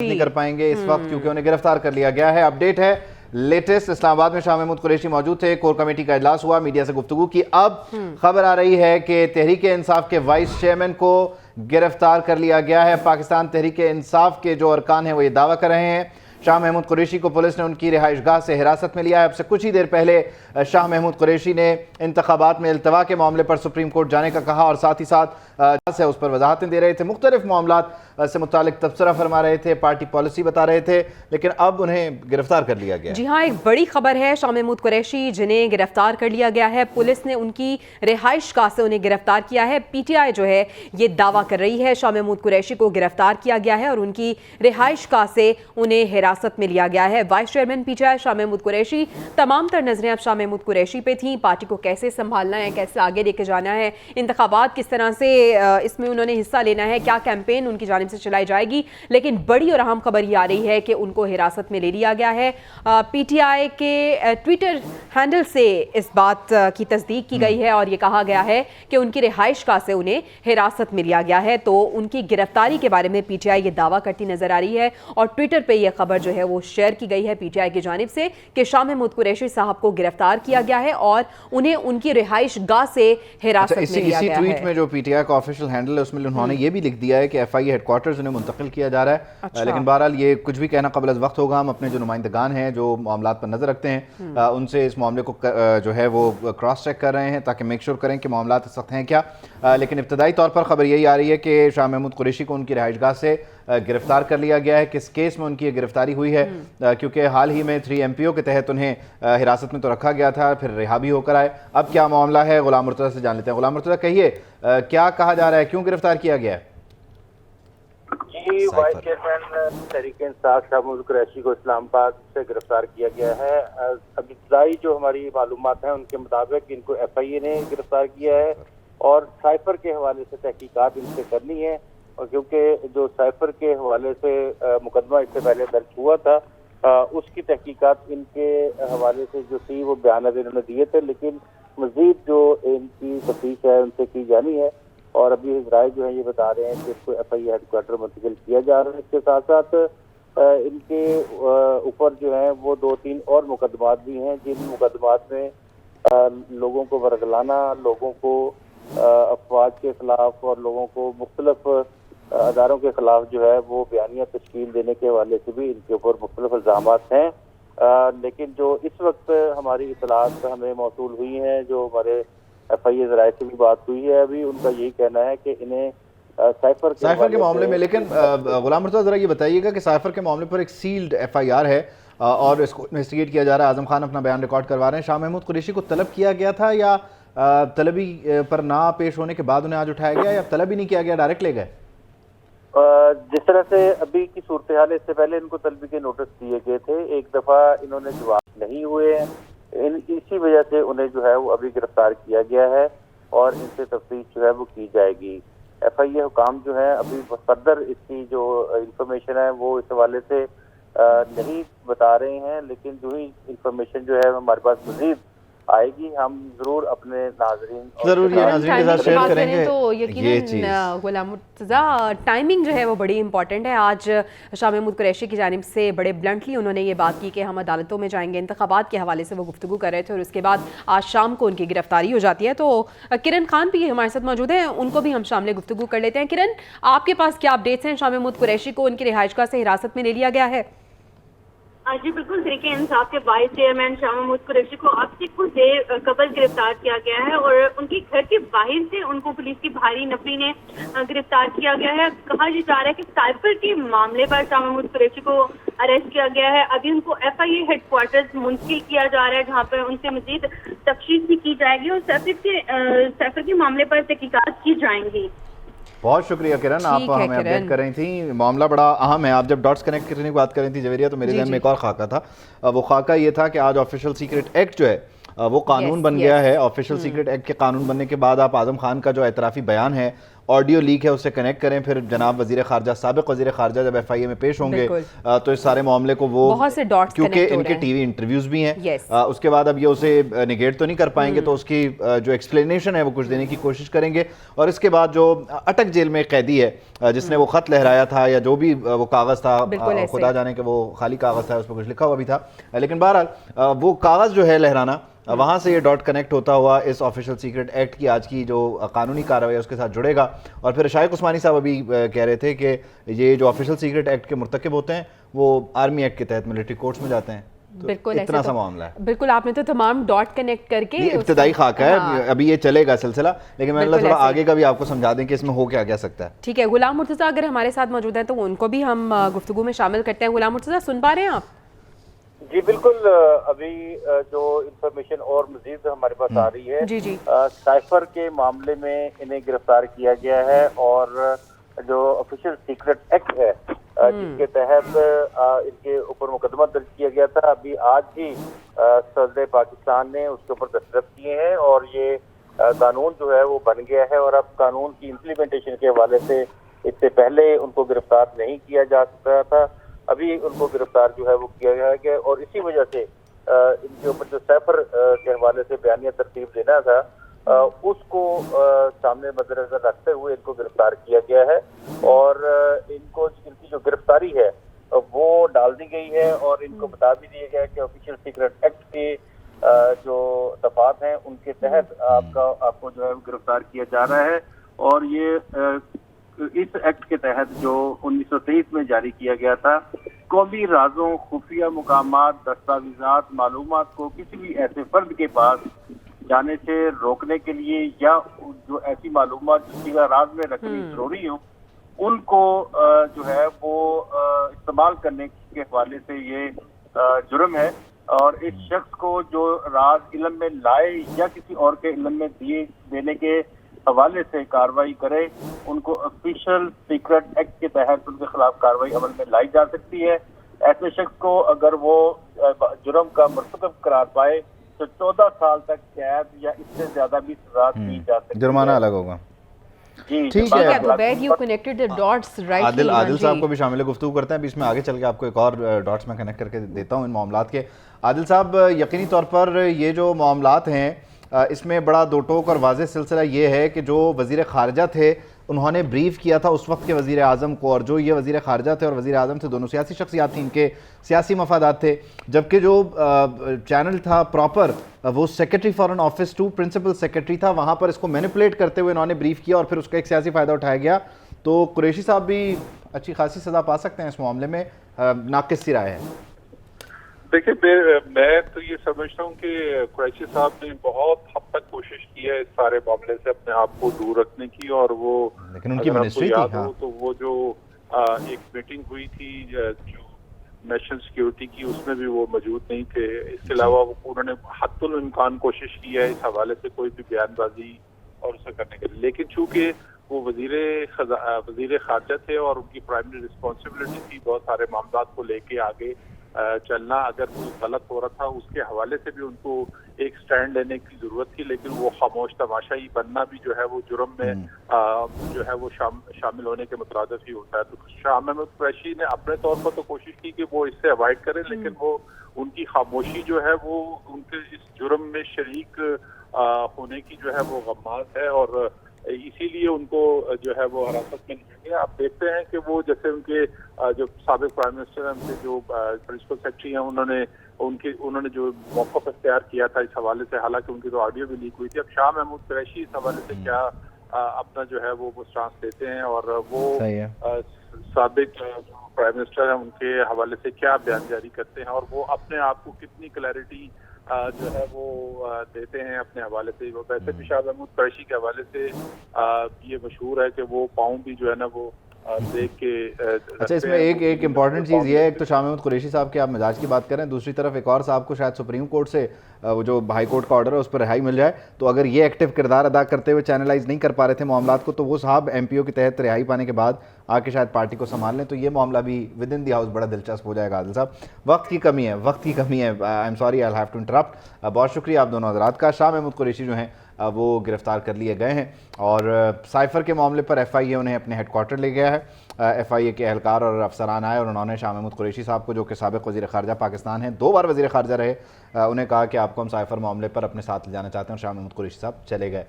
نہیں کر پائیں گے اس وقت کیونکہ انہیں گرفتار کر لیا گیا ہے۔ اپڈیٹ ہے لیٹسٹ، اسلام آباد میں شاہ محمود قریشی موجود تھے، کور کمیٹی کا اجلاس ہوا، میڈیا سے گفتگو کی۔ اب خبر آ رہی ہے کہ تحریک انصاف کے وائس چیئرمین کو گرفتار کر لیا گیا ہے۔ پاکستان تحریک انصاف کے جو ارکان ہیں وہ یہ دعویٰ کر رہے ہیں شاہ محمود قریشی کو پولیس نے ان کی رہائش گاہ سے حراست میں لیا ہے۔ اب سے کچھ ہی دیر پہلے شاہ محمود قریشی نے انتخابات میں التوا کے معاملے پر سپریم کورٹ جانے کا کہا اور ساتھ ہی ساتھ اس پر وضاحتیں دے رہے تھے، مختلف معاملات سے متعلق تبصرہ فرما رہے تھے، پارٹی پالیسی بتا رہے تھے، لیکن اب انہیں گرفتار کر لیا گیا ہے۔ جی ہاں، ایک بڑی خبر ہے، شاہ محمود قریشی جنہیں گرفتار کر لیا گیا ہے، پولیس نے ان کی رہائش گاہ سے انہیں گرفتار کیا ہے۔ پی ٹی آئی جو ہے یہ دعویٰ کر رہی ہے شاہ محمود قریشی کو گرفتار کیا گیا ہے اور ان کی رہائش گاہ سے انہیں حراست میں لیا گیا ہے۔ Vice chairman P T I Shah Mahmood Qureshi, تمام تر نظریں اب شاہ محمود قریشی پہ تھیں، پارٹی کو کیسے سنبھالنا ہے، کیسے آگے لے کے جانا ہے، انتخابات کس طرح سے اس میں انہوں نے حصہ لینا ہے، کیا کیمپین ان کی جانب سے چلائی جائے گی، لیکن بڑی اور اہم خبر یہ آ رہی ہے کہ ان کو حراست میں لے لیا گیا ہے۔ پی ٹی آئی کے ٹویٹر ہینڈل سے اس بات کی تصدیق کی گئی ہے اور یہ کہا گیا ہے کہ ان کی رہائش گاہ سے انہیں حراست میں لیا گیا ہے، تو ان کی گرفتاری کے بارے میں پی ٹی آئی یہ دعویٰ کرتی نظر آ رہی ہے اور ٹویٹر پہ یہ خبر جو ہے وہ شیئر کی گئی ہے پی ٹی آئی کی جانب سے کہ شاہ محمود قریشی صاحب کو گرفتار کیا گیا ہے اور انہیں ان کی رہائش گاہ سے حراست میں لیا گیا ہے۔ اسی ٹویٹ میں جو پی ٹی آئی کا آفیشیل ہینڈل ہے اس میں انہوں نے یہ بھی لکھ دیا ہے کہ ایف آئی اے ہیڈ کوارٹرز انہیں منتقل کیا جا رہا ہے، لیکن بہرحال یہ کچھ بھی کہنا قبل از وقت ہوگا۔ ہم اپنے جو نمائندگان ہیں جو معاملات پر نظر رکھتے ہیں ان سے اس معاملے کو جو ہے وہ کراس چیک کر رہے ہیں تاکہ میک شور کریں کہ معاملات اس وقت ہیں کیا، لیکن ابتدائی طور پر خبر یہی آ رہی ہے کہ شاہ محمود قریشی کو ان کی رہائش گاہ سے گرفتار کر لیا گیا ہے۔ کس کیس میں ان کی گرفتاری ہوئی ہے کیونکہ حال ہی میں 3 MP او کے تحت انہیں حراست میں تو رکھا گیا تھا، پھر رہا بھی ہو کر آئے، اب کیا معاملہ ہے غلام مرتضیٰ سے جان لیتے ہیں۔ غلام مرتضیٰ کہیے کیا کہا جا رہا ہے، کیوں گرفتار کیا گیا ہے؟ جی، وائس چیئرمین تحریک انصاف شاہ محمود قریشی کو اسلام آباد سے گرفتار کیا گیا ہے۔ ابتدائی جو ہماری معلومات ہیں ان کے مطابق ان کو ایف آئی اے نے گرفتار کیا ہے اور سائفر کے حوالے سے تحقیقات ان سے کرنی ہے، اور کیونکہ جو سائفر کے حوالے سے مقدمہ اس سے پہلے درج ہوا تھا اس کی تحقیقات ان کے حوالے سے جو تھی وہ بیانات انہوں نے دیے تھے، لیکن مزید جو ان کی تفتیش ہے ان سے کی جانی ہے اور ابھی ذرائع جو ہیں یہ بتا رہے ہیں کہ اس کو ایف آئی اے ہیڈ کوارٹر منتقل کیا جا رہا ہے۔ اس کے ساتھ ساتھ ان کے اوپر جو ہیں وہ 2-3 اور مقدمات بھی ہیں جن مقدمات میں لوگوں کو ورگلانا، لوگوں کو افواج کے خلاف اور لوگوں کو مختلف اداروں کے خلاف جو ہے وہ بیانیہ تشکیل دینے کے حوالے سے بھی ان کے اوپر مختلف الزامات ہیں، لیکن جو اس وقت ہماری اطلاعات ہمیں موصول ہوئی ہیں، جو ہمارے ایف آئی اے ذرائع سے بھی بات ہوئی ہے، ابھی ان کا یہی کہنا ہے کہ انہیں سائفر کے معاملے میں، لیکن غلام مرتضیٰ ذرا یہ بتائیے گا کہ سائفر کے معاملے پر ایک سیلڈ ایف آئی آر ہے اور اس کو انویسٹیگیٹ کیا جا رہا ہے، اعظم خان اپنا بیان ریکارڈ کروا رہے ہیں، شاہ محمود قریشی کو طلب کیا گیا تھا یا طلبی پر نہ پیش ہونے کے بعد انہیں آج اٹھایا گیا یا طلب ہی نہیں کیا گیا، ڈائریکٹ لے گئے؟ جس طرح سے ابھی کی صورتحال اس سے پہلے ان کو طلبی کے نوٹس دیے گئے تھے، ایک دفعہ انہوں نے جواب نہیں ہوئے ہیں، اسی وجہ سے انہیں جو ہے وہ ابھی گرفتار کیا گیا ہے اور ان سے تفتیش جو ہے وہ کی جائے گی۔ ایف آئی اے حکام جو ہیں ابھی فردر اس کی جو انفارمیشن ہے وہ اس حوالے سے نہیں بتا رہے ہیں، لیکن جو ہی انفارمیشن جو ہے ہمارے پاس مزید آئے گی ہم ضرور اپنے ناظرین کے ساتھ شیئر کریں گے۔ تو یقیناً غلام مرتضیٰ ٹائمنگ جو ہے وہ بڑی امپورٹنٹ ہے۔ آج شاہ محمود قریشی کی جانب سے بڑے بلنٹلی انہوں نے یہ بات کی کہ ہم عدالتوں میں جائیں گے، انتخابات کے حوالے سے وہ گفتگو کر رہے تھے اور اس کے بعد آج شام کو ان کی گرفتاری ہو جاتی ہے۔ تو کرن خان بھی ہمارے ساتھ موجود ہیں، ان کو بھی ہم شامل گفتگو کر لیتے ہیں۔ کرن، آپ کے پاس کیا اپڈیٹس ہیں؟ شاہ محمود قریشی کو ان کی رہائش گاہ سے حراست میں لے لیا گیا ہے؟ جی بالکل، تحریک انصاف کے وائس چیئرمین شاہ محمود قریشی کو اب سے کچھ دیر قبل گرفتار کیا گیا ہے اور ان کے گھر کے باہر سے ان کو پولیس کی بھاری نفری نے گرفتار کیا گیا ہے۔ کہا یہ جا رہا ہے کہ سائفر کے معاملے پر شاہ محمود قریشی کو اریسٹ کیا گیا ہے۔ ابھی ان کو ایف آئی اے ہیڈ کوارٹرز منتقل کیا جا رہا ہے جہاں پر ان سے مزید تفتیش بھی کی جائے گی اور سائفر کے معاملے پر تحقیقات کی جائیں گی۔ بہت شکریہ کرن، آپ ہمیں اپڈیٹ کر رہی تھیں۔ معاملہ بڑا اہم ہے، آپ جب ڈاٹس کنیکٹ کرنے کی بات کر رہی تھیں جویریہ تو میرے ذہن میں ایک اور خاکہ تھا، وہ خاکہ یہ تھا کہ آج آفیشیل سیکرٹ ایکٹ جو ہے وہ قانون بن گیا ہے۔ آفیشیل سیکرٹ ایکٹ کے قانون بننے کے بعد آپ اعظم خان کا جو اعترافی بیان ہے آڈیو لیک ہے اسے کنیکٹ کریں, پھر جناب وزیر خارجہ, سابق وزیر خارجہ جب FIA میں پیش ہوں گے تو اس سارے معاملے کو وہ بہت سے ڈاٹس کیونکہ ان کے ٹی وی انٹرویوز بھی ہیں, اس کے بعد اب یہ اسے نگیٹ تو نہیں کر پائیں گے, تو اس کی جو ایکسپلینیشن ہے وہ کچھ دینے کی کوشش کریں گے. اور اس کے بعد جو اٹک جیل میں قیدی ہے جس نے وہ خط لہرایا تھا یا جو بھی وہ کاغذ تھا, خدا جانے کہ وہ خالی کاغذ تھا, اس پہ کچھ لکھا ہوا بھی تھا, لیکن بہرحال وہ کاغذ جو ہے لہرانا, وہاں سے یہ ڈاٹ کنیکٹ ہوتا ہوا اس آفیشل سیکرٹ ایکٹ کی آج کی جو قانونی کارروائی ہے اس کے ساتھ جڑے گا. اور پھر شائق عثمانی صاحب ابھی کہہ رہے تھے کہ یہ جو آفیشل سیکرٹ ایکٹ کے مرتکب ہوتے ہیں وہ آرمی ایکٹ کے تحت ملٹری کورٹس میں جاتے ہیں. بالکل اتنا سا معاملہ ہے. بالکل, آپ نے تو تمام ڈاٹ کنیکٹ کر کے یہ ابتدائی خاکہ ہے, ابھی یہ چلے گا سلسلہ, لیکن میں اللہ تھوڑا آگے کا بھی آپ کو سمجھا دیں کہ اس میں ہو کیا سکتا ہے. ٹھیک ہے, غلام مرتضیٰ اگر ہمارے ساتھ موجود ہیں تو ان کو بھی ہم گفتگو میں شامل کرتے ہیں. غلام مرتضیٰ سن پا رہے ہیں آپ؟ جی بالکل, ابھی جو انفارمیشن اور مزید ہمارے پاس آ رہی ہے, جی سائفر کے معاملے میں انہیں گرفتار کیا گیا ہے, اور جو آفیشل سیکرٹ ایکٹ ہے جس کے تحت ان کے اوپر مقدمہ درج کیا گیا تھا, ابھی آج ہی صدر پاکستان نے اس کے اوپر دستخط کیے ہیں, اور یہ قانون جو ہے وہ بن گیا ہے. اور اب قانون کی امپلیمنٹیشن کے حوالے سے اس سے پہلے ان کو گرفتار نہیں کیا جا سکتا تھا, ابھی ان کو گرفتار جو ہے وہ کیا گیا, اور اسی وجہ سے ان کے اوپر جو سائفر کے حوالے سے بیانیہ ترتیب دینا تھا اس کو سامنے مد نظر رکھتے ہوئے ان کو گرفتار کیا گیا ہے. اور ان کو ان کی جو گرفتاری ہے وہ ڈال دی گئی ہے, اور ان کو بتا بھی دیا گیا کہ آفیشل سیکرٹ ایکٹ کے جو دفعات ہیں ان کے تحت آپ کو جو ہے گرفتار کیا جا رہا ہے. اور یہ اس ایکٹ کے تحت جو 1923 میں جاری کیا گیا تھا, قومی رازوں, خفیہ مقامات, دستاویزات, معلومات کو کسی بھی ایسے فرد کے پاس جانے سے روکنے کے لیے, یا جو ایسی معلومات جس کی راز میں رکھنی ضروری ہو ان کو جو ہے وہ استعمال کرنے کے حوالے سے یہ جرم ہے. اور اس شخص کو جو راز علم میں لائے یا کسی اور کے علم میں دینے کے حوالے سے کارروائی کرے, ان کو آفیشل سیکرٹ ایکٹ کے تحت ان کے خلاف کارروائی عمل میں لائی جا سکتی ہے. ایسے شخص کو اگر وہ جرم کا مرتکب قرار پائے تو 14 سال تک قید یا اس سے زیادہ بھی سزا دی جا سکتی ہے, جرمانہ الگ ہوگا. ٹھیک ہے, عادل صاحب کو بھی شامل گفتگو کرتے ہیں. ابھی اس میں آگے چل کے آپ کو ایک اور ڈاٹس میں کنیکٹ کر کے دیتا ہوں ان معاملات کے. عادل صاحب, یقینی طور پر یہ جو معاملات ہیں اس میں بڑا دو ٹوک اور واضح سلسلہ یہ ہے کہ جو وزیر خارجہ تھے انہوں نے بریف کیا تھا اس وقت کے وزیر اعظم کو, اور جو یہ وزیر خارجہ تھے اور وزیر اعظم تھے دونوں سیاسی شخصیات تھیں, ان کے سیاسی مفادات تھے, جبکہ جو چینل تھا پراپر وہ secretary foreign office to principal secretary تھا, وہاں پر اس کو مینیپولیٹ کرتے ہوئے انہوں نے بریف کیا اور پھر اس کا ایک سیاسی فائدہ اٹھایا گیا. تو قریشی صاحب بھی اچھی خاصی سزا پا سکتے ہیں اس معاملے میں, ناقص سی رائے ہے. دیکھیں, میں تو یہ سمجھتا ہوں کہ قریشی صاحب نے بہت حد تک کوشش کی ہے اس سارے معاملے سے اپنے آپ کو دور رکھنے کی, اور وہ لیکن ان کی منسٹری یاد ہو تو وہ جو ایک میٹنگ ہوئی تھی جو نیشنل سیکیورٹی کی, اس میں بھی وہ موجود نہیں تھے. اس کے علاوہ انہوں نے حد الامکان کوشش کی ہے اس حوالے سے کوئی بھی بیان بازی اور اسے کرنے کے لیے, لیکن چونکہ وہ وزیر خارجہ تھے اور ان کی پرائمری رسپانسبلٹی تھی بہت سارے معاملات کو لے کے آگے چلنا, اگر کوئی غلط ہو رہا تھا اس کے حوالے سے بھی ان کو ایک سٹینڈ لینے کی ضرورت تھی, لیکن وہ خاموش تماشائی بننا بھی جو ہے وہ جرم میں جو ہے وہ شامل ہونے کے مترادف ہی ہوتا ہے. تو شاہ محمود قریشی نے اپنے طور پر تو کوشش کی کہ وہ اس سے اوائڈ کریں, لیکن وہ ان کی خاموشی جو ہے وہ ان کے اس جرم میں شریک ہونے کی جو ہے وہ غماز ہے, اور اسی لیے ان کو جو ہے وہ حراست میں لیں گے. آپ دیکھتے ہیں کہ وہ جیسے ان کے جو سابق پرائم منسٹر ہیں, ان کے جو پرنسپل سیکرٹری ہیں, انہوں نے جو موقف اختیار کیا تھا اس حوالے سے, حالانکہ ان کی تو آڈیو بھی لیک ہوئی تھی. اب شاہ محمود قریشی اس حوالے سے کیا اپنا جو ہے وہ سٹانس لیتے ہیں, اور وہ سابق پرائم منسٹر ہیں ان کے حوالے سے کیا بیان جاری کرتے ہیں, اور وہ اپنے آپ کو کتنی کلیئرٹی جو ہے وہ دیتے ہیں اپنے حوالے سے. ویسے بھی شاہ محمود قریشی کے حوالے سے یہ مشہور ہے کہ وہ پاؤں بھی جو ہے نا وہ دیکھ کے. اچھا, اس میں ایک امپورٹنٹ چیز یہ ہے, ایک تو شاہ محمود قریشی صاحب کے آپ مزاج کی بات کریں, دوسری طرف ایک اور صاحب کو شاید سپریم کورٹ سے وہ جو ہائی کورٹ کا آرڈر ہے اس پر رہائی مل جائے, تو اگر یہ ایکٹیو کردار ادا کرتے ہوئے چینلائز نہیں کر پا رہے تھے معاملات کو, تو وہ صاحب ایم پی او کے تحت رہائی پانے کے بعد آ کے شاید پارٹی کو سنبھال لیں, تو یہ معاملہ بھی ود ان دی ہاؤس بڑا دلچسپ ہو جائے گا. عادل صاحب, وقت کی کمی ہے, I am sorry, I have to interrupt. بہت شکریہ آپ دونوں حضرات کا. شاہ محمود قریشی جو ہیں وہ گرفتار کر لیے گئے ہیں اور سائفر کے معاملے پر ایف آئی اے انہیں اپنے ہیڈ کوارٹر لے گیا ہے. ایف آئی اے کے اہلکار اور افسران آئے اور انہوں نے شاہ محمود قریشی صاحب کو, جو کہ سابق وزیر خارجہ پاکستان ہیں, 2 بار وزیر خارجہ رہے, انہیں کہا کہ آپ کو ہم سائفر معاملے پر اپنے ساتھ لے جانا چاہتے ہیں, اور شاہ محمود قریشی صاحب چلے گئے.